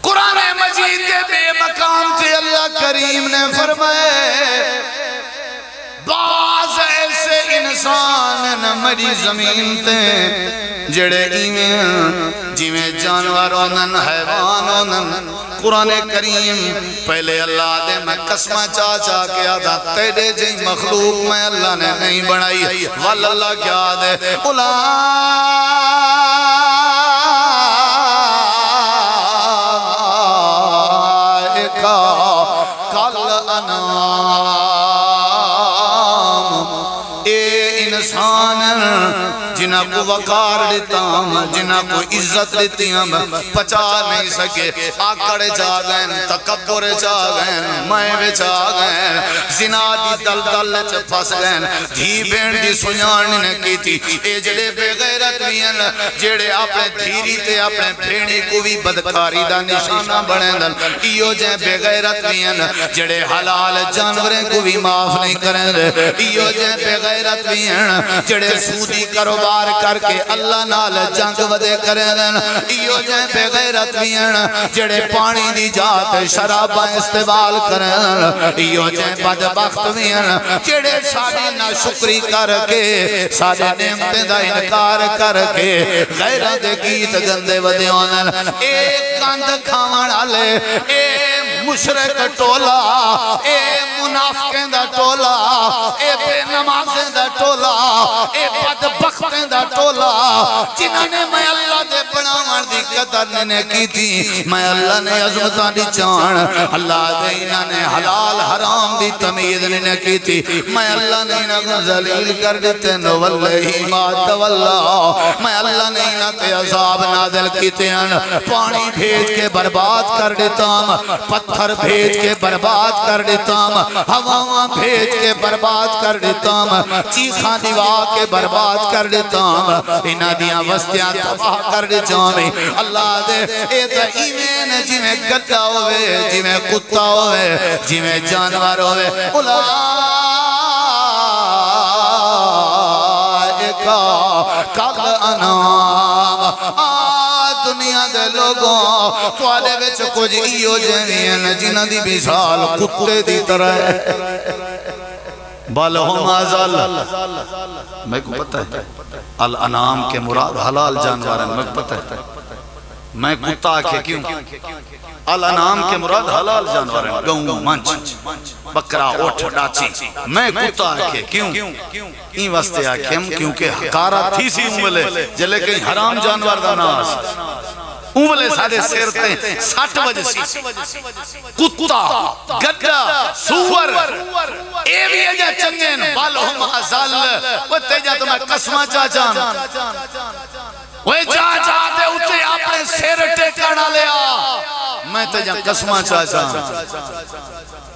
قرآن مجید کے بے مقام سے اللہ کریم نے فرمائے بعض ایسے انسان مری زمین تے جڑے جیویں جانور ہونن حیوان ہونن قرآن کریم پہلے اللہ دے میں قسمہ چاچا کیا تھا تیرے جی مخلوق میں اللہ نے نہیں بنائی واللہ کیا دے کل انام اے انسان جنہ کو وقار دیتا ہم جنہ کو عزت دیتی ہم پچا نہیں سکے آکڑ جا گئن تکبر جا گئن میں جا گئن زنا دی دل دل پھس گئن دھی بین دی سنیان نے کی تھی اے جڑے بے غیرت وین جڑے اپنے دھیری تے اپنے پھیڑی کو بھی بدکاری دا نشانہ بڑھیں دل ایو جے بے غیرت وین جڑے حلال جانوریں کو بھی معاف نہیں کریں دے ایو جے بے غیرت وین جڑے سودی کروبار کر کے اللہ نال جنگ ودے کریں دن ایو جائیں بے غیرت وین جڑے پانی دی جات شرابہ استعمال کریں دن ایو جائیں بدبخت وین جڑے ساری نہ شکری کر کے سارے نعمتیں دا انکار کر کے غیرت گیت گندے ودے ہونن ایک کاندھ کھاون والے اے مشرک ٹولا اے منافقیں دا ٹولا اے بے نمازیں دا ٹولا اے بدبختیں دا ٹولا جنہوں نے میں اللہ دے بناوان دی قدر نے کی تھی میں اللہ نے عظمتاں دی چان اللہ دے انہوں نے حلال حرام دی تمید نے کی تھی میں اللہ نے انہوں ذلیل کر دیتے نو واللہ ما تولا میں اللہ نے انہوں تے عذاب نازل کیتے ہیں پانی بھیج کے برباد کر دیتا ہم پتھر بھیج کے برباد کر دیتا ہم ہواں بھیج کے برباد کر دیتا ہم چیخاں دیوا کے برباد کر دیتا ہم انہاں دیاں وستیاں تباہ کر دیتا ہم اللہ دے اے تا ایمین جی میں گدہ ہوئے جی میں کتا ہوئے جی میں جانور ہوئے کل انام دنیا دے لوگوں توالے وچ کچھ ایو جنین جنہ دی مثال کتے دی طرح ہے بالہم ازل میں کو پتہ ہے الانام کے مراد حلال جانور ہیں میں کو پتہ ہے میں کتا کے کیوں الانام کے مراد حلال جانور ہیں گوں منچ بکرا اٹھ ڈاچی میں کتا کے کیوں این واسطے آکھیں کیونکہ حکارہ تھی سی امولے جلے کہیں حرام جانور دا ناس امولے سارے سیرتے 60 وجہ سی کتا گدہ سور اے بھی اجا چنگین بالہم ازل وہ تیجا تو میں قسمہ چاچان وہ جا دے اتے اپنے سیر ٹیکانا لیا میں تیجا قسمہ چاچان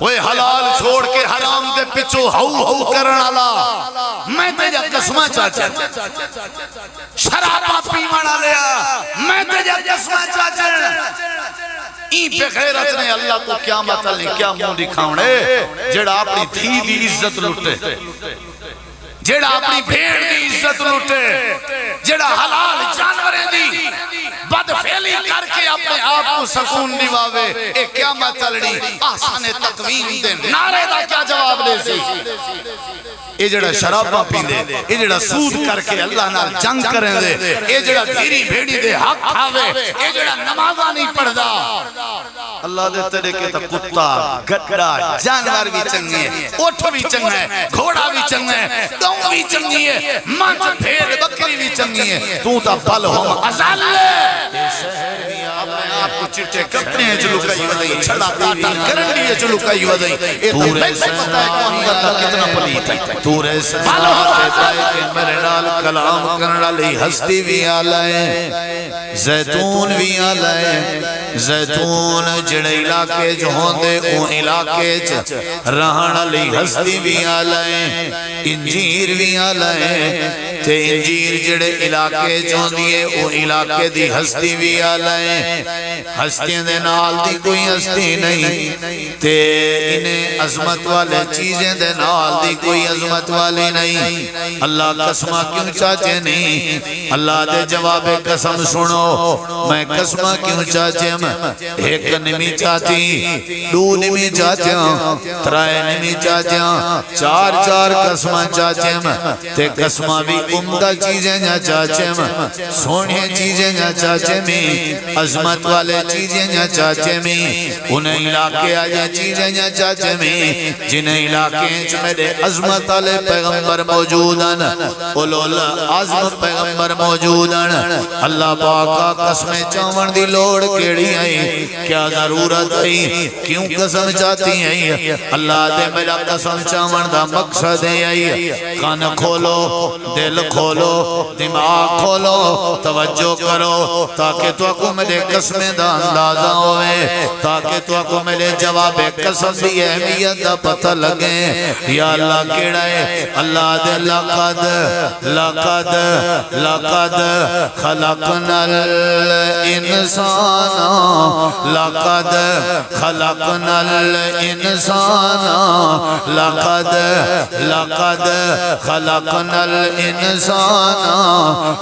وہ حلال چھوڑ کے حرام دے پچھو ہو کرنا لا میں تیجا قسمہ چاچان شرابہ پیوانا لیا میں تیجا قسمہ چاچان این پہ غیرت نے اللہ کو کیا مطلع کیا موں دکھاؤنے جڑا اپنی دھی دی عزت لٹے جڑا اپنی بھیڑ دی عزت لٹے جڑا حلال جانوریں دی بدفعلی کر کے اپنے آپ کو سکون دیواوے اے کیا مطلڑی آسان تقویم دے نعرے دا کیا جواب دے سی اے جڑا شرابہ پی دے اے جڑا سود کر کے اللہ نال جنگ کریں دے اے جڑا دھیری بھیڑی دے حق کھاوے اے جڑا نمازہ نہیں پڑھ دا اللہ دے تیرے کے تا کتا گدہ جانور بھی چنگے اٹھ بھی چنگے گھوڑا بھی چنگے گاؤں بھی چنگی ہے مانچ بھیڑ بکری بھی چنگی ہے تو تا بل ہم ازال آپ کو چٹے کپنے ہیں چلو کئی ودائی چھڑا کاٹا کرنڈی ہے چلو کئی ودائی اے تو میں سے پتا ہے کون گدہ کتنا پلیت ہے تو رہ ساتھ ہے کہ میرے نال کلام کرنا لی ہستی بھی آلائے زیتون بھی آلائے زیتون جڑے علاقے جو ہوندے اون علاقے رہن لی ہستی بھی آلائے انجیر بھی آلائے تے انجیر جڑے علاقے چوندیے او علاقے دی ہستی بھی آلائیں ہستیاں دے نال دی کوئی ہستی نہیں تے انہیں عظمت والے چیزیں دے نال دی کوئی عظمت والی نہیں اللہ قسمہ کیوں چاہتے نہیں اللہ دے جواب قسم سنو میں قسمہ کیوں چاہتے ہیں ایک نمی چاہتی دو نمی چاہتے ہیں ترائے نمی چاہتے ہیں چار چار قسمہ چاہتے ہیں تے قسمہ بھی عمدہ چیزیں نہ چاہتے ہیں سونے چیزیں نہ چاہتے ہیں عظمت والے چیزیں نہ چاہتے ہیں انہیں علاقے آجا چیزیں نہ چاہتے ہیں جنہیں علاقے میرے عظمت والے پیغمبر موجودن اولول عظم پیغمبر موجودن اللہ پاکا قسمیں چاون دی لوڑ کیڑی آئی کیا ضرورت آئی کیوں قسم چاہتی ہیں اللہ دے میرا قسم چاون دا مقصد آئی کان کھولو دل کھولو دماغ کھولو توجہ کرو تاکہ تو کو میرے قسمیں دا اندازہ ہوئے تاکہ تو کو میرے جواب قسم دی اہمیت دا پتہ لگے یا اللہ کیڑا ہے اللہ دے لقد خلقنا الانسان لقد خلقنا الانسان لقد خلقنا الانسان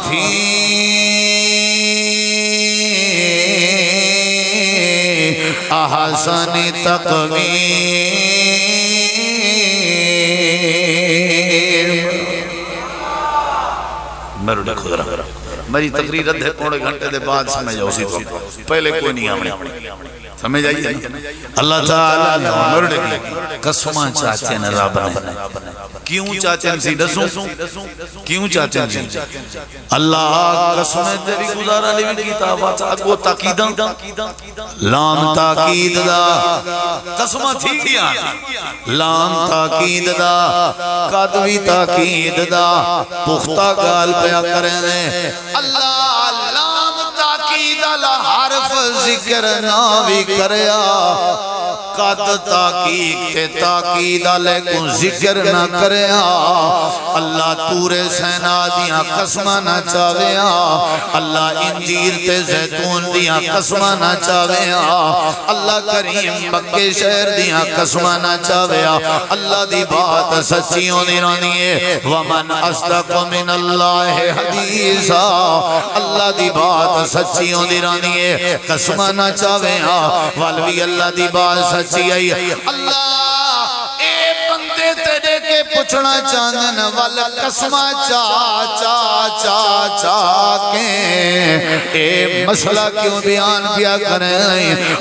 فی احسن تقویم میری تقریر رد ہے پونے گھنٹے دے بعد سمجھ جاؤ سی تو پہلے کوئی نہیں آمنے سمجھ آئیے اللہ تعالیٰ قسمہ چاہتے ہیں رب نے کیوں چاہتے ہیں سی دسوں کیوں چاہتے ہیں سی اللہ قسمیں تیری گزارا لیوی کتابات اگو تاقیداں لام تاقید دا قسمہ تھی کیا لام تاقید دا قدوی تاقید دا پختہ گال پیا کریں دے اللہ لام تاقید دا حرف ذکر ناوی کریا قد تاقید تے تاقید علیکم ذکر نہ کریا اللہ تورے سینا دیاں قسمہ نہ چاویا اللہ انجیر تے زیتون دیاں قسمہ نہ چاویا اللہ کریم مکہ شہر دیاں قسمہ نہ چاویا اللہ دی بات سچیوں دی رانیے ومن اصدق من اللہ حدیثا اللہ دی بات سچیوں دی رانیے قسمہ نہ چاویا والوی اللہ دی بات سچیوں اللہ اے بندے تیرے کے پوچھنا چاندن وال قسمہ چا کے اے مسئلہ کیوں بیان کیا کریں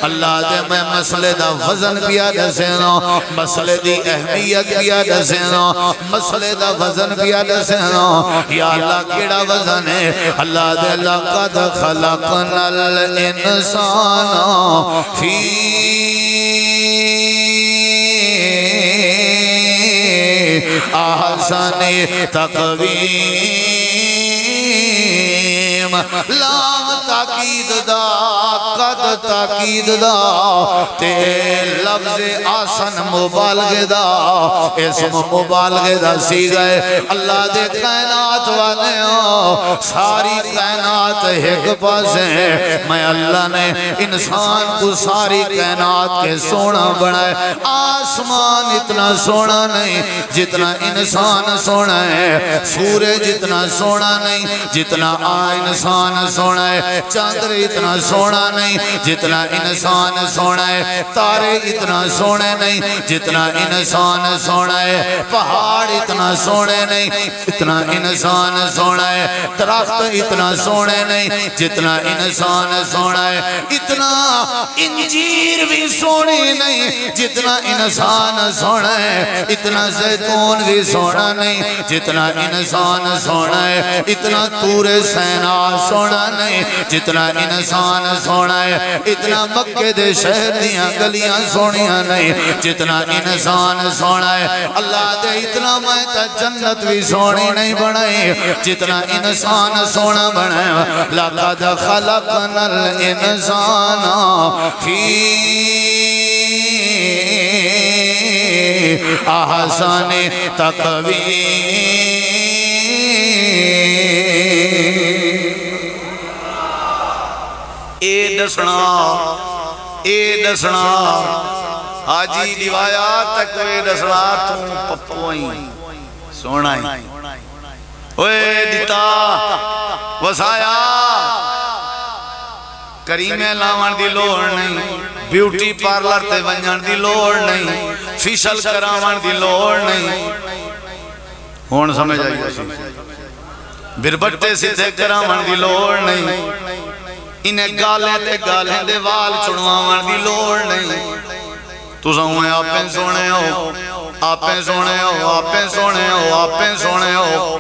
اللہ دے میں مسئلے دا وزن پیا دسینا مسئلے دی اہمیت پیا دسینا مسئلے دا وزن پیا دسینا یا اللہ کیڑا وزن ہے اللہ دے لقد خلقنا الانسان فی احسن تقویم لام تاقید دا قد تاقید دا تے لفظ آسن مبالغ دا اسم مبالغ دا سی گئے اللہ دے کائنات والے ہوں ساری کائنات ایک پاس ہیں میں اللہ نے انسان کو ساری کائنات کے سونا بنائے آسمان اتنا سونا نہیں جتنا انسان سونا ہے سورج اتنا سونا نہیں جتنا انسان سونا ہے چاندر اتنا سونا نہیں جتنا انسان سونا ہے تارے اتنا سونے نہیں جتنا انسان سونا ہے پہاڑ اتنا سونے نہیں جتنا انسان سونا ہے درخت اتنا سونے نہیں جتنا انسان سونا ہے اتنا انجیر بھی سونے نہیں جتنا انسان سونا ہے اتنا زیتون بھی سونا نہیں جتنا انسان سونا ہے اتنا تور سینا سونا نہیں جتنا انسان سونا ہے اتنا مکہ دے شہر دیاں گلیاں سونیاں نہیں جتنا انسان سونا ہے اللہ دے اتنا میں تا جنت بھی سونی نہیں بنائی جتنا انسان سونا بنایا لقد خلقنا الانسان فی احسن تقویم اے دسنا حاجی روایات تک اے دسنا تم پپوئیں سونائیں اوے دیتا وسایا کریمیں لاؤن دی لوڑ نہیں بیوٹی پارلر تے ونجن دی لوڑ نہیں فیشل کراون دی لوڑ نہیں ہون سمجھ آئی بربٹے سیدھے کراون دی لوڑ نہیں انہیں گالیں تے گالیں دے وال چڑھواون دی لوڑ نہیں تو سہویں آپیں سونے ہو آپیں سونے ہو آپیں سونے ہو آپیں سونے ہو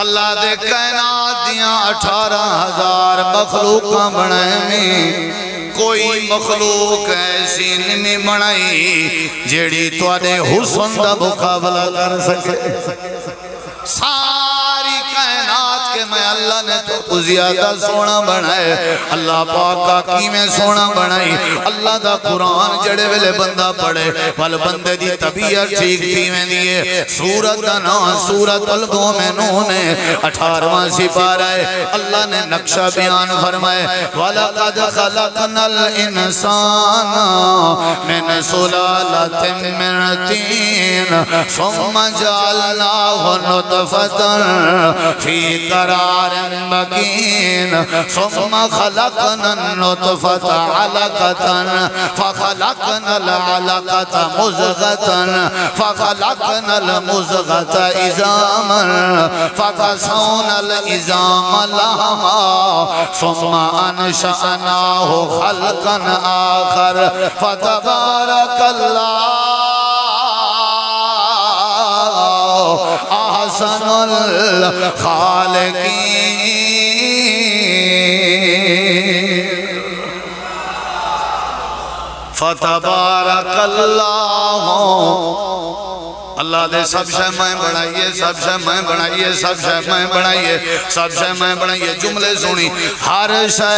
اللہ دے کائنات دیاں 18,000 مخلوقاں بنائے میں کوئی مخلوق ایسی نہیں بنائی جیڑی توڑے حسن دا مقابلہ کر سکے ساری کائنات کے میں اللہ نے تو زیادہ سونا بنائے اللہ پاک کا کیمیں سونا بنائی اللہ دا قرآن جڑے ویلے بندہ پڑھے وال بندے دی طبیعت ٹھیک تھی میں دیئے سورت دا نام سورت المومنون 18واں سپارہ ہے اللہ نے نقشہ بیان فرمائے وَلَقَدْ خَلَقْنَا الْإِنسَانَ مِنْ سُلَالَةٍ مِنْ طِينٍ ثُمَّ جَعَلْنَاهُ نُطْفَةً فِي قَرَارٍ مَكِينٍ ثُمَّ خَلَقْنَا النُّطْفَةَ عَلَقَةً فَخَلَقْنَا الْعَلَقَةَ مُضْغَةً فَخَلَقْنَا الْمُضْغَةَ عِظَامًا فَكَسَوْنَا الْعِظَامَ لَحْمًا ثُمَّ أَنشَأْنَاهُ خَلْقًا آخَرَ فَتَبَارَكَ اللَّهُ أحسن الخالقين فتبارك الله اللہ دے سب شے میں بڑھائیے سب شے میں بڑھائیے سب شے میں بڑھائیے سب شے میں بڑھائیے جملے سنی ہر شے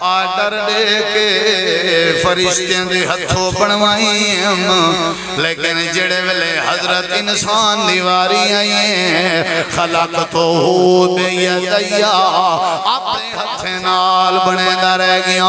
آڈر دے کے فرشتیں دے ہتھوں بنوائیں لیکن جڑے ویلے حضرت انسان دیواری آئیں خلقتو بیدیا اپنے ہتھے نال بنے دا رہ گیا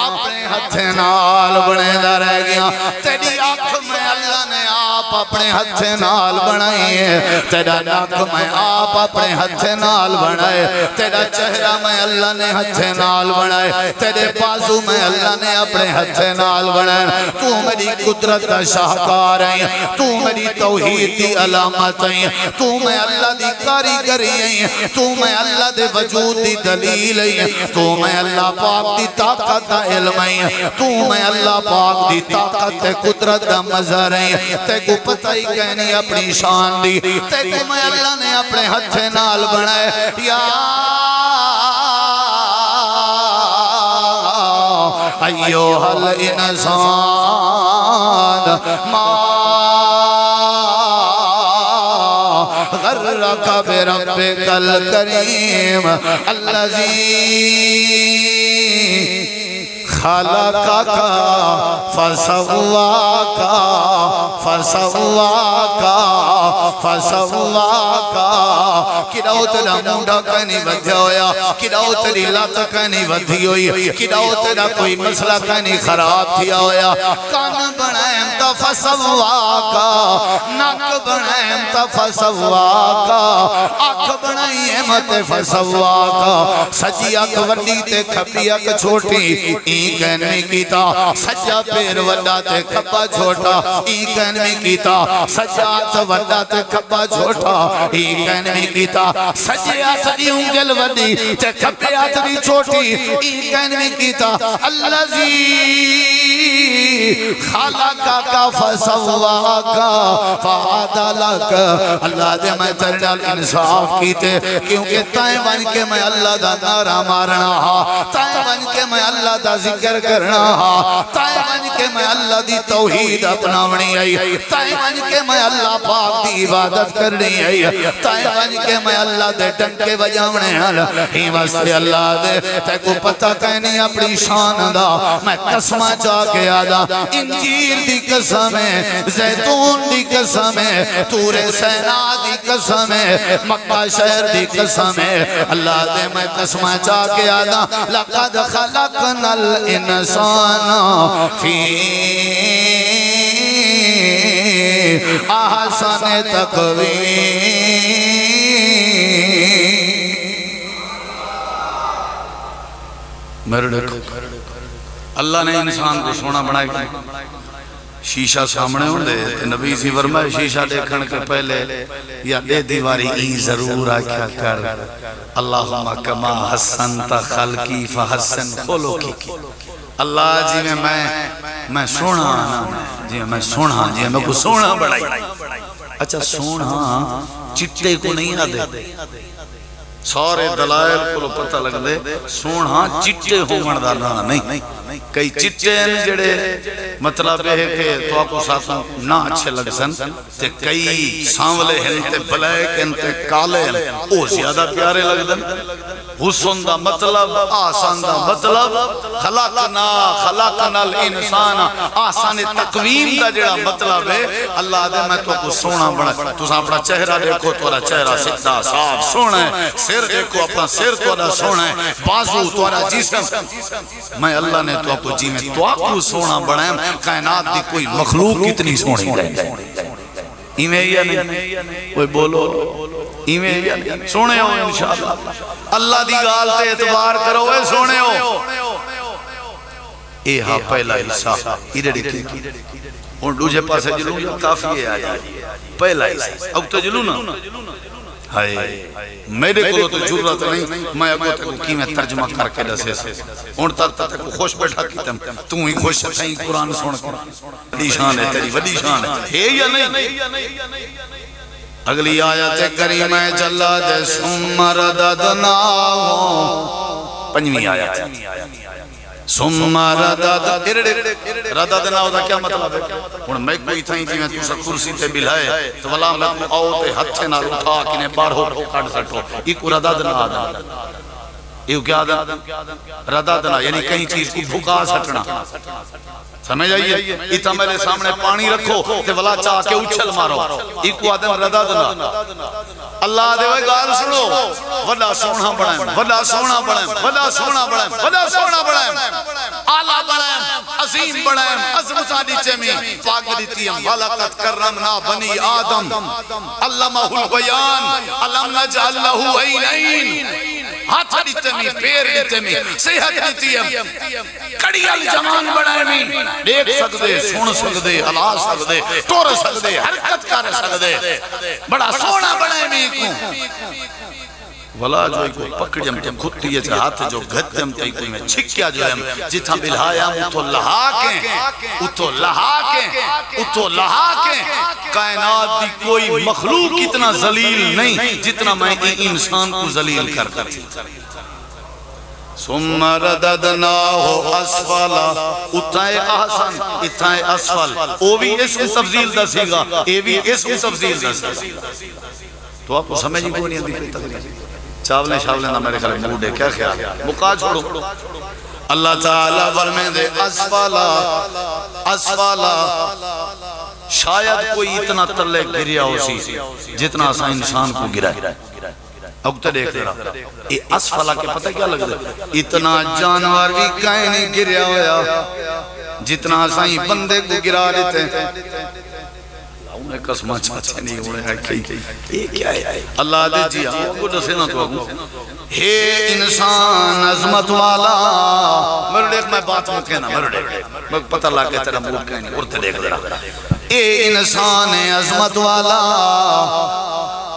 اپنے ہتھے نال بنے دا رہ گیا تیری آنکھ میں اللہ نے آپ اپنے ہتھے نال بنائیے تیرا ناک میں آپ اپنے ہتھے نال بنائے تیرا چہرہ میں اللہ نے ہتھے نال بنائے تیرے بازو میں اللہ نے اپنے ہتھے نال بنائے تو میری قدرت کا شاہکار ہے تو میری توحید دی علامت ہے تو میں اللہ دی کاریگری ہے تو میں اللہ دے وجود دی دلیل ہے تو میں اللہ پاک دی طاقت دا علم ہے تو میں اللہ پاک دی طاقت تے قدرت دا مظہر ہے تے کو پتہ ہی کہنی اپنی شان دی تے کو میں اللہ نے اپنے ہتھے نال بنائے یا ایوہ الانسان ما غرک بربک الکریم الذی خلقک فسواک فسواک فسواک کداؤ تیرا مونڈا کہنی بدھیا ہویا کداؤ تیری لات کہنی بدھی ہوئی کداؤ تیرا کوئی مسئلہ کہنی خراب تھیا ہویا کان بنائیں تا فسواک ناک بنائیں تا فسواک آنکھ بنائیں مت فسواک سجی آنکھ وڈی تے کھپی آنکھ چھوٹی کہن میں کیتا سجا پیر وڈا تے کھپا چھوٹا کہن میں کیتا سجا ہاتھ وڈا تے کھپا چھوٹا کہن میں کیتا سجے ہاتھ دی انگل وڈی تے کھپے ہاتھ دی چھوٹی کہن میں کیتا الذی خلقک فسواک فعدلک اللہ دے میں ترنال انصاف کیتے کیونکہ تائیں بن کے میں اللہ دا نعرہ مارنا تائیں بن کے میں اللہ دا ذکر ذکر کرنا تائیں ونج کے میں اللہ دی توحید اپناونی آئی تائیں ونج کے میں اللہ پاک دی عبادت کرنی آئی تائیں ونج کے میں اللہ دے ڈنکے بجاونے ہی واسطے اللہ دے تے کو پتہ کہنی اپنی شان دا میں قسمہ چاہ کے آدھا انجیر دی قسم ہے زیتون دی قسم ہے تور سینا دی قسم ہے مکہ شہر دی قسم ہے اللہ دے میں قسمہ چاہ کے آدھا لقد خلقنا الانسان فی احسن تقویم میرے دیکھو اللہ نے انسان کو سونا بنائے گا شیشہ سامنے ہوں دے نبی سی فرمائے شیشہ دیکھن کے پہلے یا دے دیواری این ضرور آکھا کر اللہم کما حسنت خلقی فحسن خلقی اللہ جی میں سونا جی میں سونا جی میں کو سونا بڑھائی اچھا سونا چٹے کو نہیں آدھے سارے دلائل کو پتہ لگ دے سونا چٹے ہو مردارنا نہیں کئی چٹے ہیں جڑے مطلب ہے کہ تو آپ کو ساتھوں نہ اچھے لگ سن تے کئی سانولے ہیں تے بلیک ہیں تے کالے ہیں او زیادہ پیارے لگ دن حسن دا مطلب آسان دا مطلب خلقنا الانسان آسان تقویم دا جڑا مطلب ہے اللہ دے میں تو کو سونا بنا تو اپنا چہرہ دیکھو تو چہرہ سدھا صاف سونا ہے سر دیکھو اپنا سر تو سونا ہے بازو تو جسم میں اللہ نے تو کو جی میں تو کو سونا بنائیں کائنات دی کوئی مخلوق کتنی سونی ہے ایمیں یا نہیں کوئی بولو ایمیں یا نہیں سونے ہو انشاءاللہ اللہ دی گال تے اعتبار کرو اے سونے ہو اے ہاں پہلا حصہ ادھر دیکھیں اور دوسرے پاسے جلوں کافی ہے آیا پہلا حصہ اب تو جلوں نا میرے کو تو جرت نہیں میں اگو تک کی میں ترجمہ کر کے دسے اور تک خوش بیٹھا کیتم تو ہی خوش تھیں قرآن سن کے بڑی شان ہے تیری بڑی شان ہے یا نہیں اگلی آیت کریم جلا دے ثم رددناہ پنجویں آیت ثم رددناہ دا کیا مطلب ہے اور میں کوئی تھا جی میں تو سا کرسی تے بلائے تو والا میں کو آؤ تے ہتھے نہ اٹھا کنے بار ہو کٹ سٹو ایک رددناہ دا یہ کیا دا رددناہ یعنی کہیں چیز کو بھکا سٹنا سمجھ آئیے اتنا میرے سامنے پانی رکھو تے ولا چاہ کے اچھل مارو ایک آدم رددناہ اللہ دے وہ گال سنو وڈا سونا بڑھائیں وڈا سونا بڑھائیں وڈا سونا بڑھائیں وڈا سونا بڑھائیں آلہ بڑھائیں عظیم بڑھائیں عظمت آدیچے میں پاک دیتیم وَلَقَدْ كَرَّمْنَا بَنِي آدم علمہ البیان علم نجعل لہو عینین ہاتھ دیتے میں پیر دیتے میں صحت دیتیم کڑی الجمان بڑھائیں میں دیکھ سکتے سن سکتے ہلا سکتے ٹور سکتے حرکت کر سکتے بڑا سونا بڑھائیں میں ولا جو ایک پکڑیم تے کھتی ہے ہاتھ جو گھتم تے کوئی میں چھکیا جو ہے جتھا بلہایا اتو لہا کے کائنات دی کوئی مخلوق اتنا ذلیل نہیں جتنا میں انسان کو ذلیل کرتا تھی ثم رددناہ اسفلا اتائے احسن اتائے اسفل او بھی اس کو تفضیل دسی گا اے بھی اس کو تفضیل دسی گا تو آپ کو سمجھ کو نہیں آتی تقریب چاولے شاولے نہ میرے خیال موڈ ہے کیا خیال ہے مقا چھوڑو اللہ تعالیٰ فرمے دے اسفالا شاید کوئی اتنا تلے گریا ہو سی جتنا اسا انسان کو گرا ہے اب تو دیکھ رہا یہ اسفالا کے پتہ کیا لگ دے اتنا جانور بھی کہیں نہیں گریا ہویا جتنا اسا ہی بندے کو گرا لیتے ہیں انہیں قسمہ چاہتے نہیں ہونے ہیں یہ کیا ہے اللہ دے جی آپ کو دسے نہ تو ہے انسان عظمت والا میرے دیکھ میں بات میں کہنا میرے دیکھ میں پتہ لا کے تیرا موڈ کہنی اور تے دیکھ ذرا اے انسان عظمت والا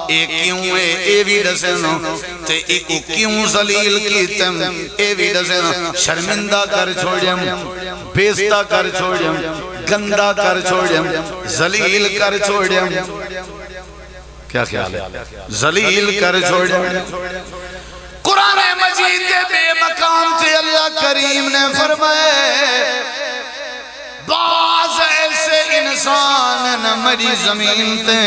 اے کیوں اے بھی دسنا تے ایکو کیوں ذلیل کیتم اے بھی دسنا شرمندہ کر چھوڑیم بیستہ کر چھوڑیم گندہ کر چھوڑیم ذلیل کر چھوڑیم کیا خیال ہے ذلیل کر چھوڑیم قرآن مجید کے بے مقام سے اللہ کریم نے فرمائے میری زمین تے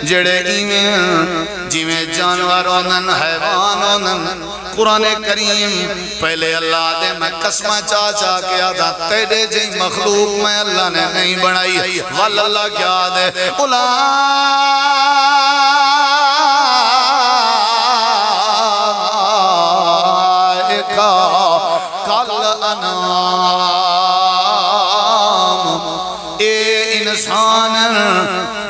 جڑے ایویں جویں جانور ہونن حیوان ہونن قرآن کریم پہلے اللہ دے میں قسمہ چاچا کیا تھا تیرے جی مخلوق میں اللہ نے نہیں بنائی واللہ کیا دے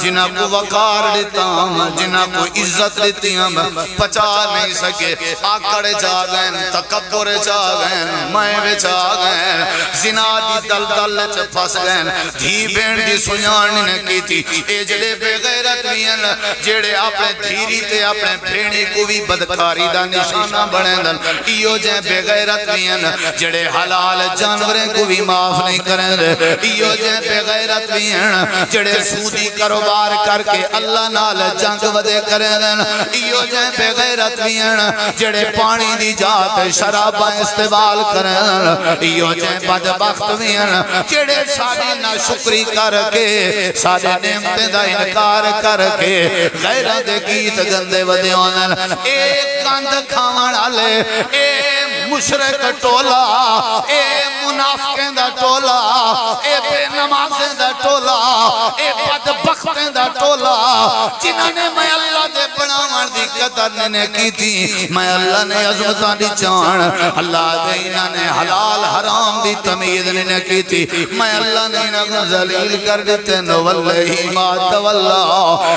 جنہ کو وقار لیتا ہوں جنہ کو عزت لیتی ہوں پچا نہیں سکے آکڑ جا گئن تکبر جا گئن میں جا گئن زنا دی دلدل چ پھس گئن دھی بین دی سنیانی نے کی تھی اے جڑے بے غیرت وین جڑے اپنے دھیری تے اپنے بھیڑی کو بھی بدکاری دا نشانہ بنے دن ایو جے بے غیرت وین جڑے حلال جانوریں کو بھی معاف نہیں کریں دے ایو جے بے غیرت وین جڑے سودی کروبار کر کے اللہ نال جنگ ودے کریں دن ایو جے بے غیرت وین جڑے پانی دی جات شرابہ استعمال کریں ایو جے بدبخت وین جڑے ساری ناشکری کر کے سارے نعمتیں دا انکار کر کے غیرت گیت گندے ودے آنن ایک گند کھاون والے اے مشرک ٹولا اے منافقیں دا ٹولا اے بے نمازیں دا ٹولا اے بدبختیں دا ٹولا جنہوں نے میں اللہ دے بناون دی قدر نے کی تھی میں اللہ نے عظمتاں دی جان اللہ دے انہوں نے حلال حرام دی تمیز نے کی تھی میں اللہ نے انہوں ذلیل کر دیتے نو واللہی ما تولا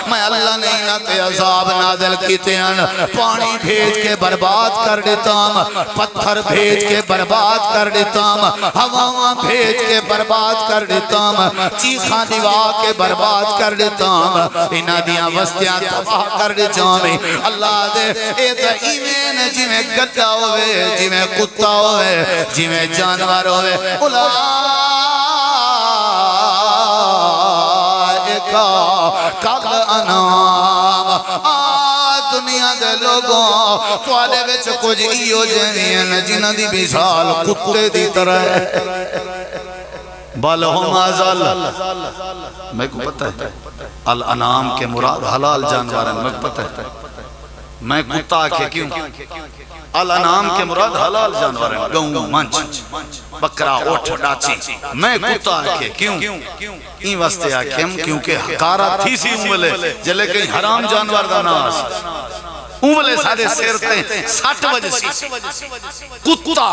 میں اللہ نے انہوں تے عذاب نازل کیتے ہیں پانی بھیج کے برباد کر دیتا ہوں پتھر بھیج کے برباد کر دیتا ہوں ہواں بھیج کے برباد کر دیتا ہوں چیخاں دیوا کے برباد کر دیتا ہوں انہاں دیاں وستیاں تباہ کر دیتا ہوں اللہ دے اے تا ایمین جویں گدہ ہوئے جویں کتا ہوئے جویں جانور ہوئے کل انام دنیا دے لوگوں توالے وچ کچھ ایو جنہیں جنہ دی مثال کتے دی طرح ہے بالہم ازل میں کو پتہ ہے الانام کے مراد حلال جانور ہیں میں کو پتہ ہے میں کتا آکھے کیوں الانام کے مراد حلال جانور ہیں گوں منچ بکرا اوٹھ ڈاچی میں کتا آکھے کیوں این واسطے آکھے ہم کیونکہ حکارہ تھی سی امولے جلے کہیں حرام جانور دا ناس امولے سارے سیرتے 60 وجہ سی کتا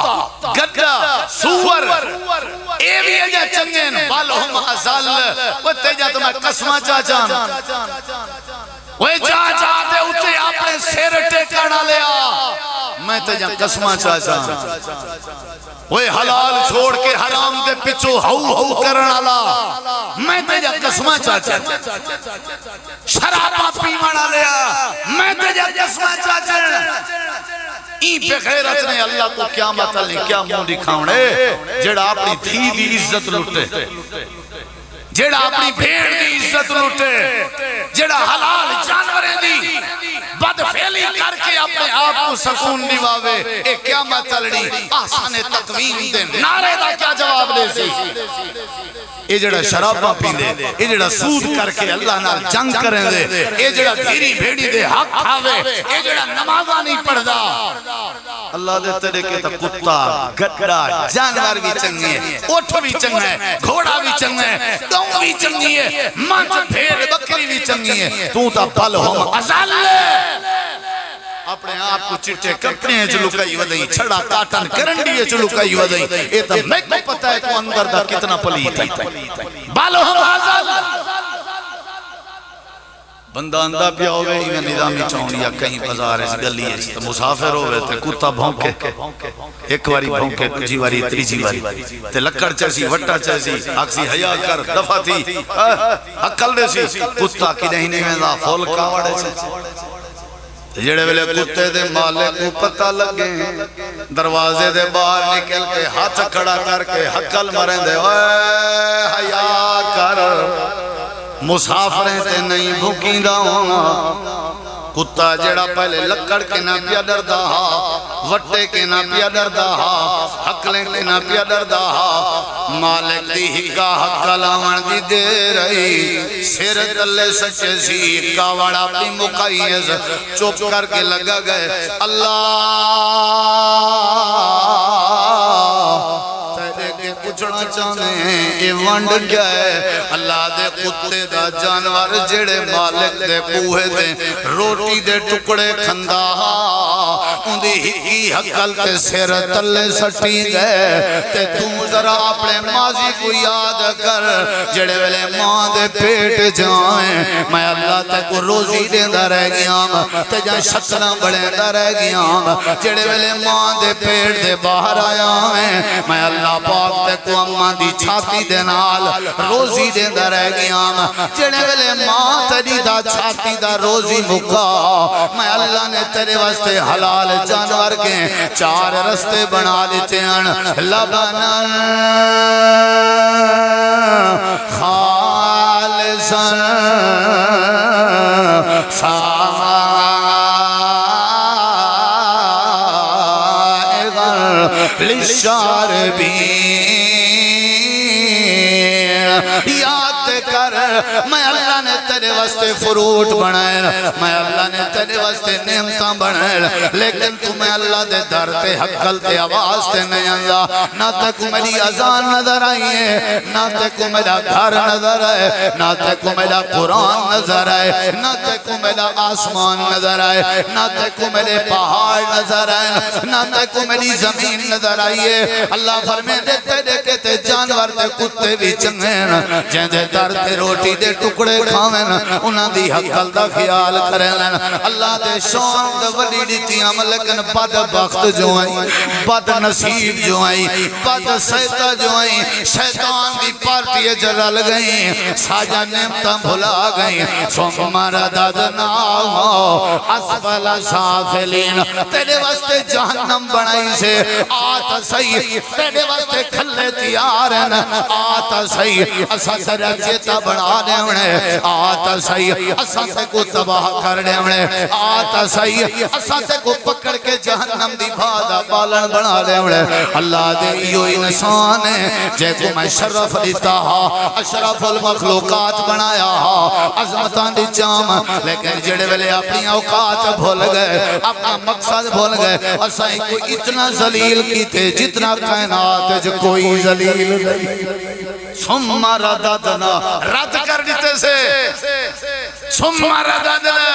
گدہ سور اے بھی اجا چنگین بالہم ازل وہ تیجا تو میں قسمہ چاچا وہ جا دے اتے اپنے سیر ٹیکانا لیا میں تیجا قسمہ چاچا وہ حلال چھوڑ کے حرام دے پچھو ہو کرنا لا میں تیجا قسمہ چاچا شرابہ پیمانا لیا میں تیجا قسمہ چاچا این پہ غیرت نے اللہ کو کیا مطلع کیا منہ دکھاؤنے جڑا اپنی دھی دی عزت لٹے جڑا اپنی بھیڑ دی عزت لٹے جڑا حلال جانوریں دی بدفعلی کر کے اپنے آپ کو سکون دیواوے اے کیا مطلڑی آسان تقویم دے نعرے دا کیا جواب دے سی اے جڑا شرابہ پی دے اے جڑا سود کر کے اللہ نال جنگ کریں دے اے جڑا دھیری بھیڑی دے حق کھاوے اے جڑا نمازہ نہیں پڑھ دا اللہ دے تیرے کے تا کتا گھڑا جانور بھی چنگی ہے اوٹھ بھی چنگ ہے گھوڑا بھی چنگ ہے گاؤں بھی چنگی ہے مانچ بھیڑ بکری بھی چنگی ہے تو تا پل ہم ازال اپنے آپ کو چٹے کپڑے ہیں جو لکائی ودائی چھڑا کاٹن کرنڈی ہے جو لکائی ودائی اے تا میں کو پتا ہے تو اندر دا کتنا پلیت ہے بالو ہم ازال بندہ اندہ پیا ہوئے ہی میں نظامی چاہوں یا کہیں بازار ہے گلی ہے تو مسافر ہوئے تے کتا بھونکے ایک واری بھونکے کجی واری تریجی واری تے لکڑ چیسی وٹا چیسی اکسی حیاء کر دفع تھی اکل دے سی کتا کی نہیں میں دا فول کاوڑے سے جڑے ویلے کتے دے مالک کو پتہ لگے دروازے دے باہر نکل کے ہاتھ کھڑا کر کے حقل مریں دے اے حیاء کر مسافریں تے نہیں بھوکیں دا ہونا کتا جڑا پہلے لکڑ کے نہ پیا ڈردا ہا، وٹے کے نہ پیا ڈردا ہا، حقلیں کے نہ پیا ڈردا ہا، مالک دی ہکا حق لاون دی دے رہی، سر تلے سچے سی ہکا وڑا اپنی مقیز چپ کر کے لگا گئے اللہ پوچھنا چاہنے ہیں اے ونڈ کیا ہے؟ اللہ دے کتے دا جانور جڑے مالک دے بوہے دے روٹی دے ٹکڑے کھندا ان دی ہکی حقل تے سر تلے سٹی گئے تے تم ذرا اپنے ماضی کو یاد کر جڑے ویلے ماں دے پیٹ جائیں میں اللہ تے کو روزی دیندہ رہ گیا تے جائیں شکلہ بڑھیندہ رہ گیا جڑے ویلے ماں دے پیٹ دے باہر آیا ہیں میں اللہ پاک تے کو اماں دی چھاتی دے نال روزی دیندہ رہ گیا جڑے ویلے ماں تیری دا چھاتی دا روزی مکا میں اللہ نے تیرے واسطے حلال جانور کے 4 رستے بنا لیتے ہیں لبنا خالصا سائغا للشاربین یاد کر میں اللہ نے تیرے واسطے فروٹ بنائے میں اللہ نے تیرے واسطے نعمتاں بنائے لیکن تمہیں اللہ دے در تے حقل تے آواز تے نہیں آندا نہ تک میری اذان نظر آئیے نہ تک میرا گھر نظر آئے نہ تک میرا قرآن نظر آئے نہ تک میرا آسمان نظر آئے نہ تک میرے پہاڑ نظر آئے نہ تک میری زمین نظر آئیے اللہ فرمائے دے تیرے کہتے جانور تے کتے بھی چنگے جن دے در تے روٹی دے ٹکڑے کھاویں انہاں دی حقل دا خیال کریں اللہ دے شان دے وڈی دیتیاں لیکن بد بخت جو آئی بد نصیب جو آئی بد سیدہ جو آئی شیطان دی پارٹی جلال گئیں ساجہ نعمتاں بھلا گئیں ثم رددناہ اسفل سافلین تیرے واسطے جہنم بنائی سے آتا صحیح تیرے واسطے کھلے تیار ہیں آتا صحیح اسا سے رجیتا بڑھا دے انہیں آتا صحیح اسا سے کو تباہ کر دے انہیں آتا صحیح اسا سے کو پکڑ کے جہنم دی بھادا بالن بنا دے انہیں اللہ دے ایو انسان ہے جے کو میں شرف دیتا ہا اشرف المخلوقات بنایا ہا عظمتان دی جام لیکن جڑے ویلے اپنی اوقات بھول گئے اپنا مقصد بھول گئے اسا ہی کو اتنا ذلیل کیتے جتنا کائنات جو کوئی ذلیل نہیں ثم رددنا رد کر دیتے سے ثم رددنا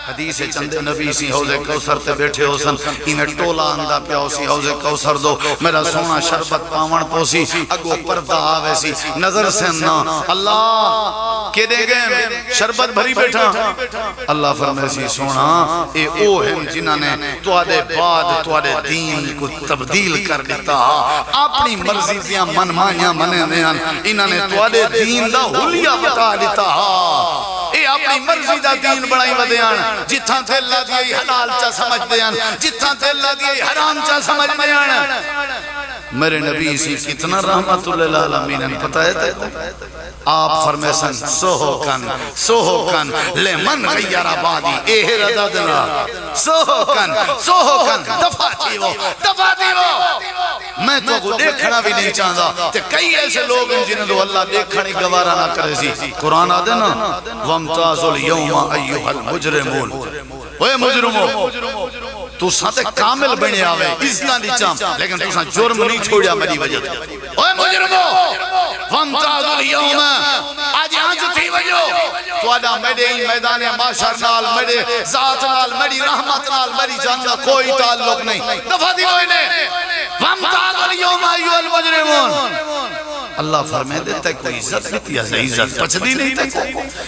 حدیث چند نبی سی حوض کوثر تے بیٹھے ہو سن انہیں ٹولا اندہ پیاؤ سی حوض کوثر دو میرا سونا شربت پاون پوسی اگو پردہ آوے سی نظر سے نا اللہ کے دے گئے شربت بھری بیٹھا اللہ فرمائے سی سونا اے او ہیں جنہاں نے توادے بعد توادے دین کو تبدیل کر دیتا اپنی مرضی دیاں من مانیاں منے دیاں انہاں نے توادے دین دا حلیہ بتا دیتا اے اپنی مرضی دا دین بڑھائی ودیاں جتھاں تے اللہ دیئے حلال چا سمجھ دیاں جتھاں تے اللہ دیئے حرام چا سمجھ دیاں میرے نبی سی کتنا رحمت اللہ العالمین پتہ ہے آپ فرمیسن سوہکن لمن غیر آبادی اے رددنا سوہکن دفاتی وہ میں تو کو دیکھنا بھی نہیں چاہتا کہ کئی ایسے لوگ ہیں جنہیں تو اللہ دیکھنے گوارا نہ کرے سی قرآن آدھے نا وَامْتَازُ الْيَوْمَ أَيُّهَا الْمُجْرِمُونَ اوے مجرمو تو ساتھ کامل بنے آوے ازنا نہیں چاہم لیکن تو ساتھ جرم نہیں چھوڑیا میری وجہ اوے مجرمو وَامْتَازُ الْيَوْمَ آج یہاں جو تھی وجہ تو آدھا میرے میدان معاشر نال میرے ذات نال میری رحمت نال میری جاننا کوئی تعلق نہیں دفع دی ہوئے نے وَامْتَازُ الْيَوْمَ أَيُّهَا الْمُجْرِمُونَ اللہ فرمائے دیتا ہے کوئی عزت لیتی ہے عزت پچھدی نہیں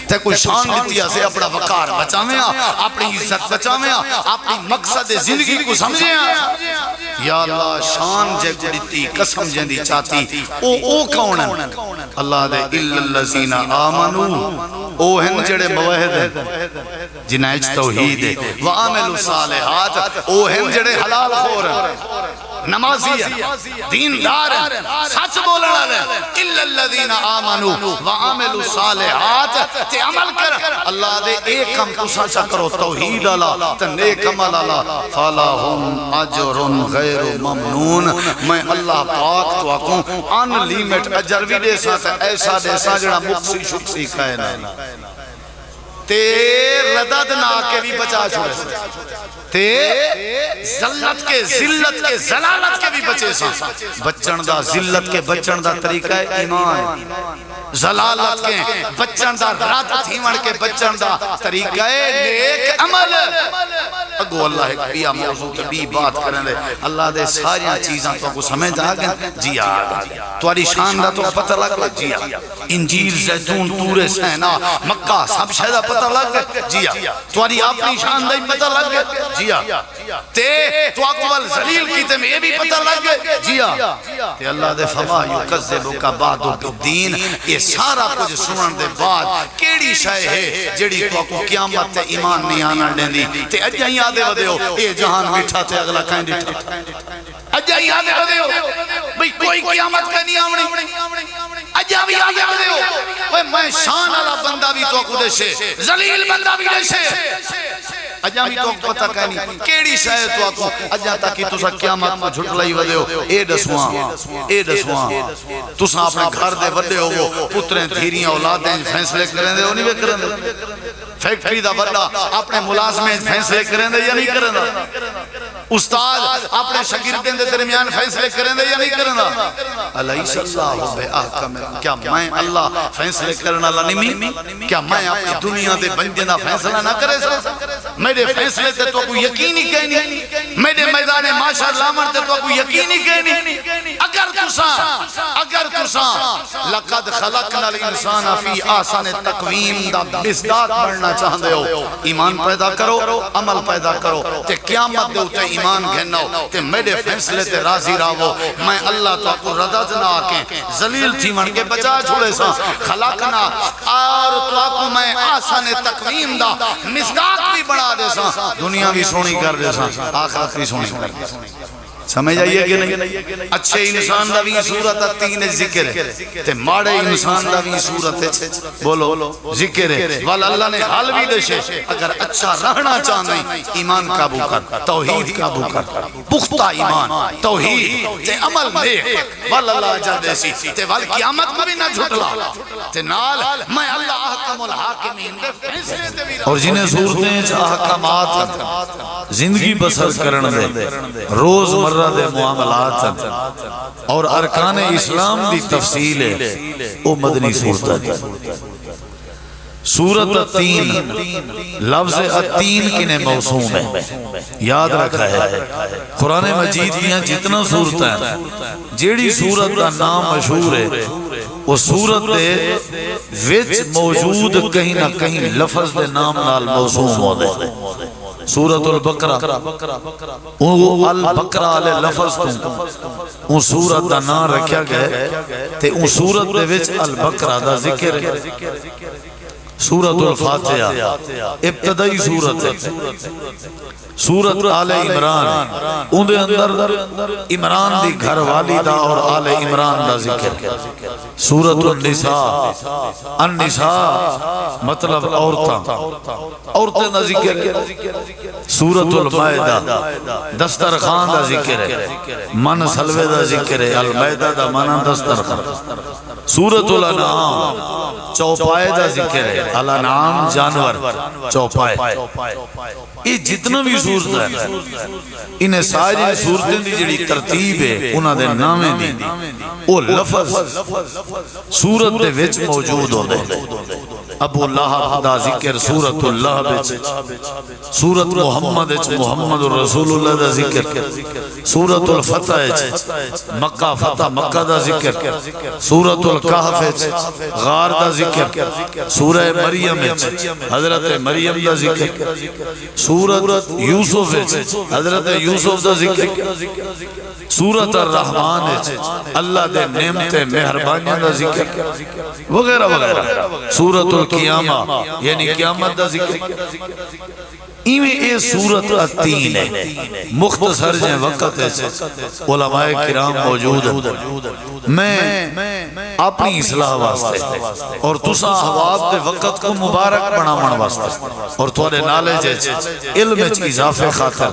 تے کوئی شان لیتی ہے اپنا وقار بچاویں اپنی عزت بچاویں اپنی مقصد زندگی کو سمجھیں یا اللہ شان جے کو دیتی قسم جیندی چاہتی او کون ہے اللہ دے اِلَّا الَّذِينَ آمَنُوا او ہیں جڑے موحد ہیں جنہیں توحید ہے وَعَمِلُوا الصَّالِحَاتِ او ہیں جڑے حلال خور ہیں نمازی ہے، دیندار ہے، سچ بولنا ہے، اِلَّا الَّذِينَ آمَنُوا وَعَمِلُوا الصَّالِحَاتِ تے عمل کر اللہ دے ایک کم تو سچا کرو توحید اللہ تے نیک عمل اللہ فَلَهُمْ أَجْرٌ غَيْرُ مَمْنُونَ میں اللہ پاک تو آکوں ان لیمٹ اجر بھی دے ساتھ ایسا دے سا جڑا مقصی شخصی کہے نہیں تے ردد نہ کے بھی بچا چھوڑے سے تے ذلت کے ذلت کے ذلالت کے بھی بچے سا بچن دا ذلت کے بچن دا طریقہ ہے ایمان ذلالت کے بچن دا رات تھیمن کے بچن دا طریقہ ہے نیک عمل اگو اللہ ایک بیا موضوع کے بھی بات کریں دے اللہ دے ساری چیزاں تو کو سمجھ آگئے جی آگئے تواری شان دا تو پتہ لگ گئے جی آگئے انجیر زیتون تور سینا مکہ سب شہدہ پتہ لگ گئے جی آگئے تواری اپنی شان دا پتہ لگ گئے جی آگئے تے تو اقوال ذلیل کی تے میں یہ بھی پتہ لگ گئے جی آگئے تے اللہ دے فما یکذبو کا بعد الدین یہ سارا کچھ سنن دے بعد کیڑی شے ہے جڑی تو کو قیامت تے ایمان نہیں آنا ڈیندی تے اجا یادے ودے ہو اے جہان بیٹھا تے اگلا کہیں ڈٹھا اجا یادے ودے ہو بھئی کوئی قیامت کا نہیں آمنی اجا بھی یادے ودے ہو میں شان والا بندہ بھی تو کو دے ذلیل بندہ بھی دے اجا بھی تو پتہ کہنی کیڑی شاید تو آکو اجا تاکی تسا قیامت میں جھٹ لائی ودے ہو اے دسواں تسا اپنے گھر دے ودے ہو پتریں دھیریاں اولادیں فیصلے کریں دے ہو نہیں بے کریں دے فیکٹری دا وڈا اپنے ملازمیں فیصلے کریں دے یا نہیں کریں دے استاد اپنے شاگردیں دے درمیان فیصلے کریں دے یا نہیں کریں دے علیہ اللہ بے احکم کیا میں اللہ فیصلے کرنا نہیں کیا میں اپنی دنیا دے بندے دا فیصلہ نہ کرے سا میرے فیصلے تے تو کوئی یقینی کہنی میرے میدان معاشر لامر تے تو کوئی یقینی کہنی اگر تسا لقد خلقنا الانسان فی آسان تقویم دا بزداد بڑھنا چاہتے ہو ایمان پیدا کرو عمل پیدا کرو تے قیامت دے اتے ایمان گھنو تے میرے فیصلے تے راضی راہو میں اللہ تو کو ردد نہ آکے ذلیل تھی من کے بچا چھوڑے سا خلقنا اور تو کو میں آسان تقویم دا مزداد بھی بڑھا دے سا دنیا بھی سونی کر دے سا آخرت بھی سونی کر دے سا سمجھ آئیے کہ نہیں اچھے انسان دا بھی صورت تین ذکر ہے تے ماڑے انسان دا بھی صورت ہے بولو ذکر ہے والا اللہ نے حال بھی دشے اگر اچھا رہنا چاہنے ایمان قابو کر توحید قابو کر پختہ ایمان توحید تے عمل نیک والا اللہ جا دیسی تے وال قیامت میں بھی نہ جھٹلا تے نال میں اللہ احکم الحاکمین دے فیصلے تے بھی اور جنہیں صورتیں احکامات زندگی بسر کرن دے روز مرہ دے معاملات اور ارکان اسلام دی تفصیل ہے او مدنی صورت ہے سورت التین لفظ التین کنے موسوم ہے یاد رکھا ہے قرآن مجید دیاں جتنا صورت ہے جیڑی صورت کا نام مشہور ہے وہ صورت دے وچ موجود کہیں نہ کہیں لفظ دے نام نال موسوم ہو دے سورت البقرہ البقرہ علیہ لفظ تو ان سورت دا نام رکھیا گئے تے ان سورت دے وچ البقرہ دا ذکر ہے سورت الفاتحہ ابتدائی سورت ہے سورت آل عمران ان دے اندر عمران دی گھر والی دا اور آل عمران دا ذکر سورت النساء النساء مطلب عورتیں دا ذکر سورت المائدہ دسترخان دا ذکر ہے من سلوے دا ذکر ہے المائدہ دا من دسترخان سورت الانعام چوپائے دا ذکر ہے الانعام جانور چوپائے یہ جتنا بھی صورت ہے انہیں ساری صورتیں دی جڑی ترتیب ہے انہاں دے نامے دی وہ لفظ صورت دے وچ موجود ہو دے ابو لہب دا ذکر سورت اللہ بچ سورت محمد محمد رسول اللہ دا ذکر سورت الفتح مکہ فتح مکہ دا ذکر سورت الکہف غار دا ذکر سورہ مریم حضرت مریم دا ذکر سورت یوسف حضرت یوسف دا ذکر سورت الرحمن اللہ دے نعمت مہربانیاں دا ذکر وغیرہ وغیرہ سورت القیامہ یعنی قیامت دا ذکر ایویں اے سورت التین ہے مختصر جائیں وقت ہے علماء کرام موجود ہیں میں اپنی اصلاح واسطے اور تسا احباب دے وقت کو مبارک بناون واسطے اور تھوڑے نالج علم وچ اضافے خاطر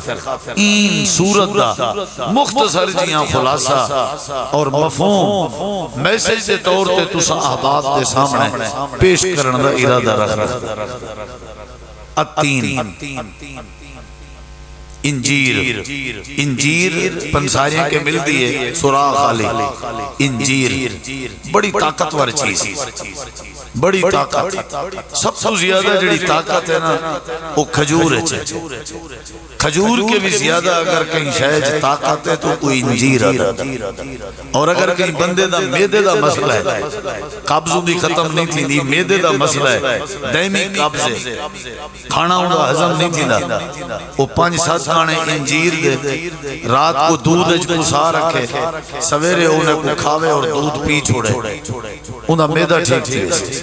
این سورت دا مختصر جیاں خلاصہ اور مفہوم میسج دے طور تے تسا احباب دے سامنے پیش کرن دا ارادہ رکھنا التین انجیر پنساریاں کے مل دیئے سراغ خالی انجیر بڑی طاقتور چیز بڑی طاقت سب سے زیادہ جڑی طاقت ہے نا وہ کھجور ہے کھجور کے بھی زیادہ اگر کہیں شاید طاقت ہے تو کوئی انجیر ہے اور اگر کہیں بندے دا میدے دا مسئلہ ہے قابضوں بھی ختم نہیں تھی نہیں میدے دا مسئلہ ہے دائمی قابض ہے کھانا ہونا حضم نہیں تھی نا وہ 5-7 کھانے انجیر دے رات کو دودھ کو سا رکھے سویرے انہیں کو کھاوے اور دودھ پی چھوڑے انہا میدہ ٹھیک تھی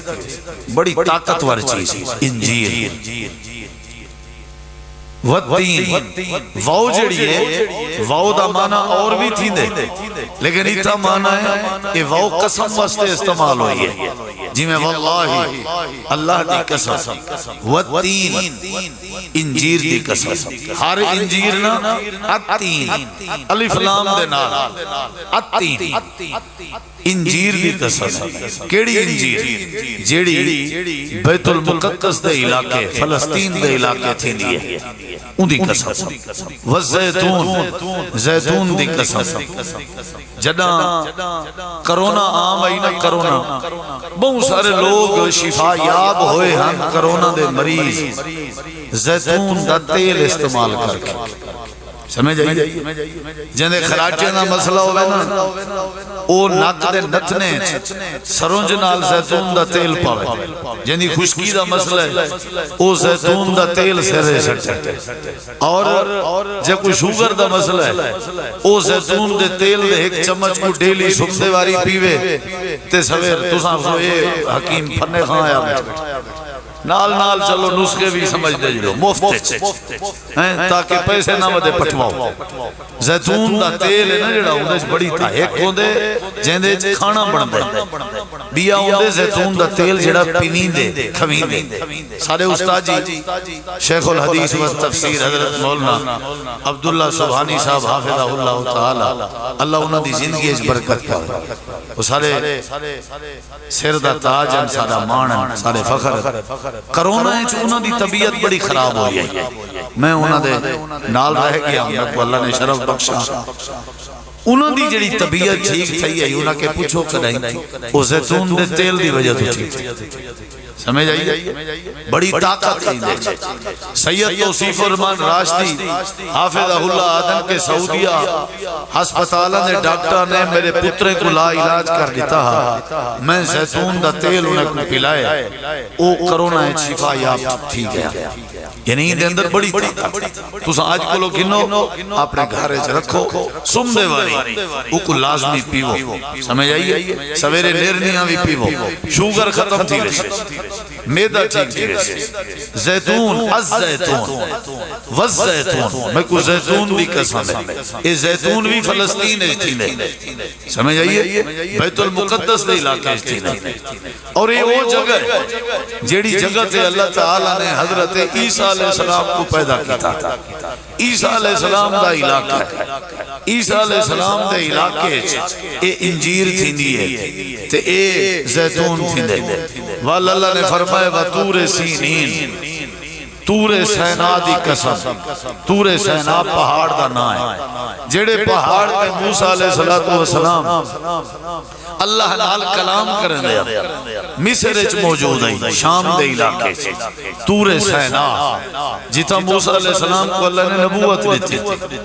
بڑی طاقتور چیز انجیر والتین واو جڑی ہے واو دا معنی اور بھی تھی دے لیکن اتھا معنی ہے کہ واو قسم واسطے استعمال ہوئی ہے جی میں واللہ اللہ دی قسم والتین انجیر دی قسم ہر انجیر نا التین الف لام دے نال التین انجیر دی قسم کیڑی انجیر جیڑی بیت المقدس دے علاقے فلسطین دے علاقے تھی دیئے ان دی قسم والزیتون زیتون دی قسم جدہ کرونا عام آئی نا کرونا بہت سارے لوگ شفا یاب ہوئے ہم کرونا دے مریض زیتون دا تیل استعمال کر کے سمجھ آئی جنہیں خراچے نا مسئلہ ہوئے نا او ناک دے نتنے سرونج نال زیتون دا تیل پاوے جنہیں خشکی دا مسئلہ ہے او زیتون دا تیل سرے سٹے اور جب کوئی شوگر دا مسئلہ ہے او زیتون دے تیل دے ایک چمچ کو ڈیلی سمدے واری پیوے تے سویر تو سامسو یہ حکیم پھنے خان آیا بیٹھے نال نال چلو نسخے بھی سمجھ دے جلو مفت تاکہ پیسے نہ ودے پٹواؤ زیتون دا تیل ہے نا جڑا ہوندے بڑی تھا ایک ہوندے جہندے کھانا بن دے بیا ہوندے زیتون دا تیل جڑا پینین دے کھوین دے سارے استاد جی شیخ الحدیث و تفسیر حضرت مولانا عبداللہ سبحانی صاحب حافظہ اللہ تعالی اللہ انہوں دی زندگی اس برکت پاوے وہ سارے سر دا تاج ہیں سارا مان سارے فخر کرونا ہے جو انہوں دی طبیعت بڑی خراب ہوئی ہے میں انہوں دے نال رہ گیا ہوں اللہ نے شرف بخشا انہوں دی جڑی طبیعت ٹھیک تھی ہے انہوں کے پوچھو کدائیں وہ زیتون دے تیل دی وجہ تو ٹھیک تھی سمجھ آئیے بڑی طاقت ہی دے سید توصیف الرحمن راشدی حافظہ اللہ آدم کے سعودیہ ہسپتالہ نے ڈاکٹر نے میرے پترے کو لا علاج کر دیتا میں زیتون دا تیل انہیں کو پلائے او کرونا ہے شفا یاب ٹھیک ہے یعنی ان دے اندر بڑی طاقت تو آج کو لوگ گنو اپنے گھارے سے رکھو سم دے واری او کو لازمی پیو سمجھ آئیے سویرے نیرنیاں بھی پیو شوگر ختم تھی رہے میدہ ٹھیک تھی رہے زیتون الزیتون والزیتون میں کو زیتون بھی قسم ہے یہ زیتون بھی فلسطین ہے تھی نہیں سمجھ آئیے بیت المقدس دے علاقے تھی نہیں اور یہ وہ جگہ ہے جیڑی جگہ تے اللہ تعالیٰ نے حضرت عیسیٰ علیہ السلام کو پیدا کیتا تھا عیسیٰ علیہ السلام دا علاقہ ہے عیسیٰ علیہ السلام دے علاقے اے انجیر تھی نہیں تے اے زیتون تھی نہیں واللہ اللہ نے فرمائے وَتُورِ سِینِین تور سینا دی قسم تور سینا پہاڑ دا نا ہے جڑے پہاڑ تے موسیٰ علیہ السلام اللہ نال کلام کرن دیا مصر اچ موجود ہے شام دے علاقے تور سینا جتا موسیٰ علیہ السلام کو اللہ نے نبوت دیتی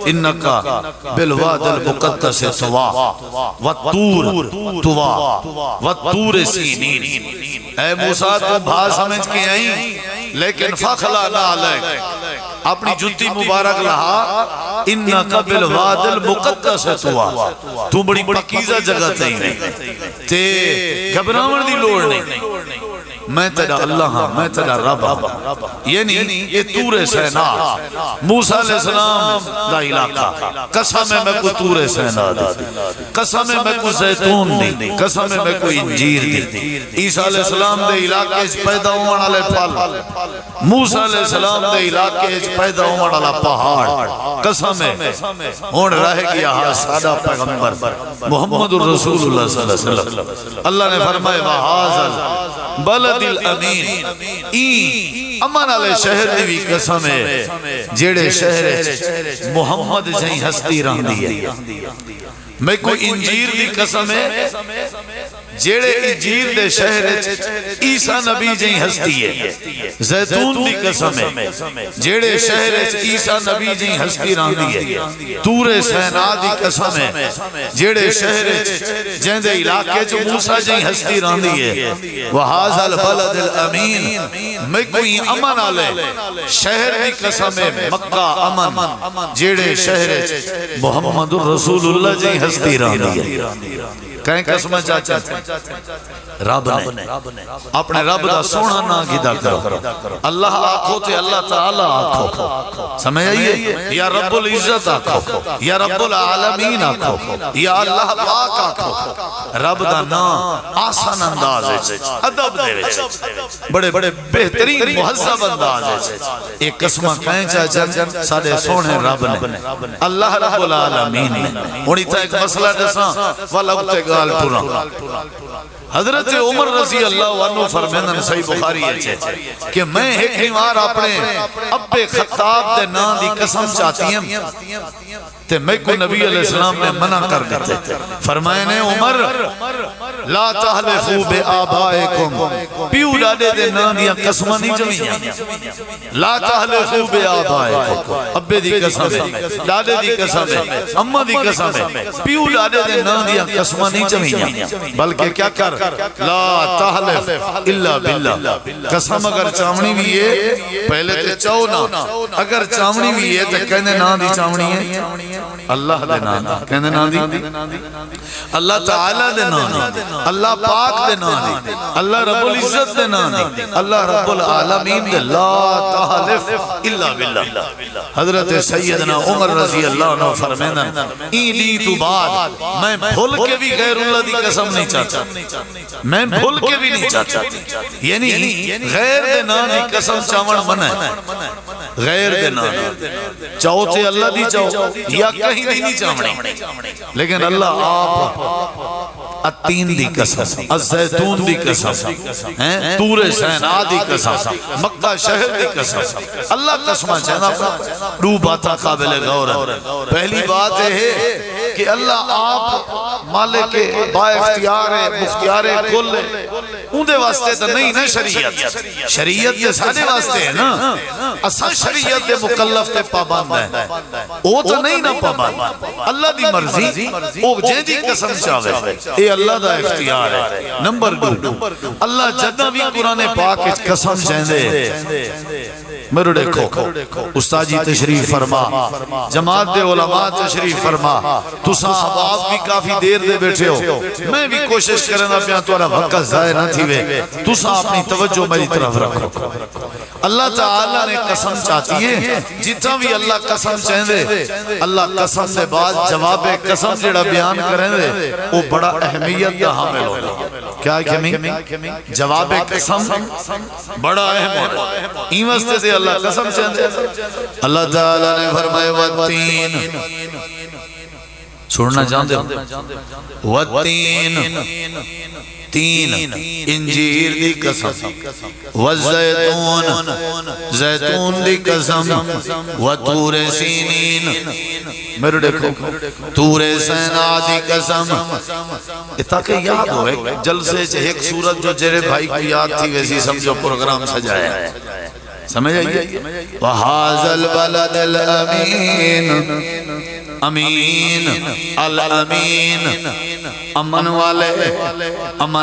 انکا بالواد المقدس طوا والتور طوا والتور سینین اے موسیٰ تو بھا سمجھ کے آئیں لیکن فخلا نہ علیک اپنی جنتی مبارک رہا انکا بالواد المقدس طوا تو بڑی پکیزہ جگہ تھی نہیں تے گھبراون دی لوڑ نہیں میں تیرا اللہ ہاں، میں تیرا رب ہاں. یعنی یہ طور سینا موسیٰ علیہ السلام دا علاقہ، قسم میں کو طور سینا دی، قسم میں کو زیتون دی، قسم میں کو انجیر دی. عیسیٰ علیہ السلام دے علاقے پیدا ہونے والے پھل، موسیٰ علیہ السلام دے علاقے پیدا ہونے والا پہاڑ، قسم ہے ہون رہ گیا ہاں سادہ پیغمبر محمد الرسول اللہ صلی اللہ علیہ وسلم. اللہ نے فرمائے وَحَاذَا بَلَدِ الْأَمِينَ این امن علیہ شہر دی بھی قسم ہے جیڑے شہر محمد جائیں ہستی رہن دی ہے. میں کوئی انجیر دی قسم ہے جیڑے انجیر دے شہر عیسیٰ نبی جائیں ہستی ہے. زیتون دی قسم ہے جیڑے شہر عیسیٰ نبی جائیں ہستی رہن دی ہے. طور سینا دی قسم ہے جیڑے شہر جائیں دے علاقے جو موسیٰ جائیں ہستی رہن دی ہے. وَحَاذَا الْبَلَدِ الْأَمِينَ میں کوئی امن آلے شہر دی قسم ہے مکہ امن جیڑے شہر محمد الرسول اللہ جائیں ہستی رہن دی ہے. کہیں قسمہ چاچا رب نے اپنے رب دا سونا نہ گیدہ کرو. اللہ آکھو تے اللہ تعالیٰ آکھو، سمجھ آئیے؟ یا رب العزت آکھو، یا رب العالمین آکھو، یا اللہ پاک آکھو. رب دا نام آسان انداز ہے، ادب دے وچ بڑے بڑے بہترین محذب انداز ہے. ایک قسمہ کہیں چاچا سارے سونے رب نے اللہ رب العالمین نے. انہی تا ایک مسئلہ دساں والا اتے گال پورا. حضرت عمر رضی اللہ عنہ فرمیندن صحیح بخاری ہے کہ میں ایک نیوار اپنے اب خطاب دے نا دی قسم چاہتی ہیں تے میں کو نبی علیہ السلام نے منع کر دیتے. فرمائے نے عمر لا تحلفو بے آبائکم پیو ڈاڈے دے نا دیا قسمہ نہیں چوئیاں. لا تحلفو بے آبائکم ابے دی قسم ہے، ڈاڈے دی قسم ہے، امہ دی قسم ہے، پیو ڈاڈے دے نا دیا قسمہ نہیں چوئیاں. بلکہ کیا کر لا تحلف الا باللہ. قسم اگر چاونی بھی ہے پہلے تے چاو نا، اگر چاونی بھی ہے تے کہنے نا دی چاونی ہے اللہ دے نا دی، کہنے نا دی اللہ تعالیٰ دے نا دی، اللہ پاک دے نا دی، اللہ رب العزت دے نا دی، اللہ رب العالمین دے. لا تحلف الا باللہ. حضرت سیدنا عمر رضی اللہ عنہ فرمیندن این لی تو بعد میں بھول کے بھی غیر اللہ دی قسم نہیں چاہتا، میں بھول کے بھی نہیں چاہتا. یعنی غیر دے نا دی قسم چاون منع ہے. غیر دے نا چاہو تے اللہ دی چاہو یا کہیں نہیں چاہونے، لیکن اللہ آپ التین دی قسم، الزیتون دی قسم، طور سینا دی قسم، مکہ شہر دی قسم. اللہ قسمہ چاہنا دو باتاں قابل غور ہے. پہلی بات ہے کہ اللہ آپ مالک با اختیار ہے، مختیار کل ہے. اندے واسطے تو نہیں نا شریعت، شریعت یہ سارے واسطے ہے نا. اصل شریعت دے مکلف تے پابند ہے، وہ تو نہیں نا پابند. اللہ دی مرضی وہ جن دی قسم چاہے اے اللہ دا اختیار ہے. نمبر 2 اللہ جدہ بھی قرآن پاک قسم چاہندے. میرے دیکھو استاد جی تشریف فرما، جماعت دے علماء تشریف فرما، تساں آپ بھی کافی دیر دے بیٹھے ہو، میں بھی کوشش کرنا پیا تمہارا وقت ضائع نہ تھی وے. تساں اپنی توجہ میری طرف رکھو. اللہ تعالیٰ نے قسم چاہتی ہے، جتنا بھی اللہ قسم چاہندے اللہ قسم سے بعد جواب قسم جڑا بیان کریں دے وہ بڑا اہمیت دا حامل ہوگا. کیا کمی جواب قسم بڑا اہم ہوگا. این واسطے سے اللہ قسم چاہندے. اللہ تعالیٰ نے فرمائے والتین، سننا جانتے ہو والتین تین انجیر دی قسم، والزیتون زیتون دی قسم، وطور سینین میرے دیکھو طور سینا دی قسم. تاکہ یاد ہوئے جلسے سے ایک صورت جو جرے بھائی کو یاد تھی ویسی سمجھو پروگرام سجایا ہے. سمجھ آئیے وَحَاذَا الْبَلَدِ الْأَمِينَ امین الامین امن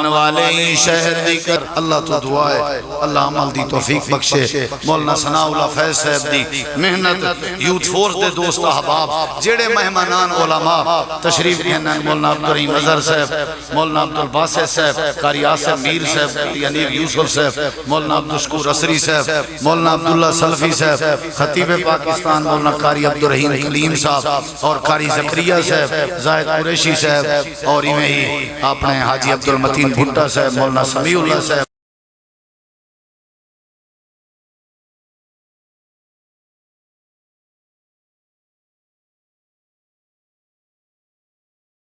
والے شہر دی کر اللہ تو دعا ہے اللہ عمل دی توفیق بخشے مولانا ثناء اللہ فیض صاحب دی محنت یوتھ فورس دے دوست احباب جڑے مہمانان علماء تشریف لینا مولانا عبدالرحیم اظہر صاحب مولانا عبدالباسط صاحب قاری آصف میر صاحب یعنی یوسف صاحب مولانا عبدالشکور اسری صاحب مولانا عبداللہ سلفی صاحب خطیب پاکستان مولانا قاری عبدالرحیم کلیم صاحب اور قاری زکریہ صاحب زاہد قریشی صاحب اور ہی میں ہی اپنے حاجی عبدالمتین بھٹا صاحب مولانا سمیع اللہ صاحب